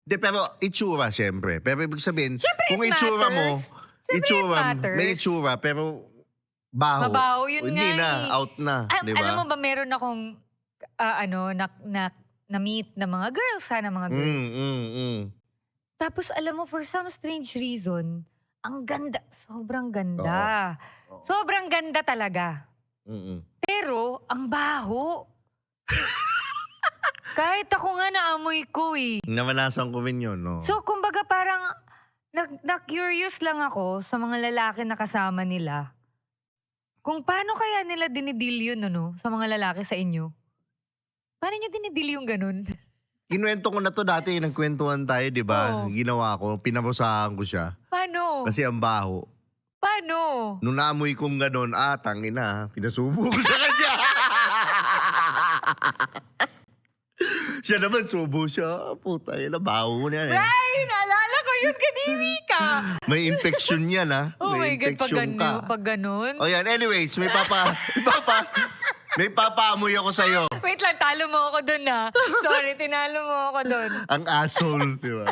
De, pero itsura, syempre. Pero ibig sabihin, Siyempre, kung it itsura mo, matters. Siyempre, it matters. may itsura, pero baho. Mabaho, yun Hindi nga na, eh. out na, di ba? Alam mo ba, meron akong, na-meet na mga girls, mga girls. Tapos alam mo, for some strange reason, ang ganda, sobrang ganda. Oo. Sobrang ganda talaga. Pero, ang baho. Kahit ako nga naamoy ko eh. Namanasan ko rin yun, no? So, kumbaga parang, na-curious lang ako sa mga lalaki na kasama nila. Kung paano kaya nila dinidil yun, no, sa mga lalaki sa inyo? Paano nyo dinidil yung ganun? Kinuwento ko na to dati, nagkwentuhan tayo, di ba? Oo. Ginawa ko, pinarusahan ko siya. Paano? Kasi ang baho. Paano? Nung naamoy kong ganun, tangina, pinasubo ko sa kanya. Siya naman, subo siya. Puta, yun, baho niya eh. Brian, naalala ko yun, kadiri ka. May infection yan, ha? Oh my God, pag ganun. O yan, anyways, may papaamoy ako sa'yo. Wait lang, talo mo ako dun ha. Sorry, tinalo mo ako dun. Ang asshole, di ba?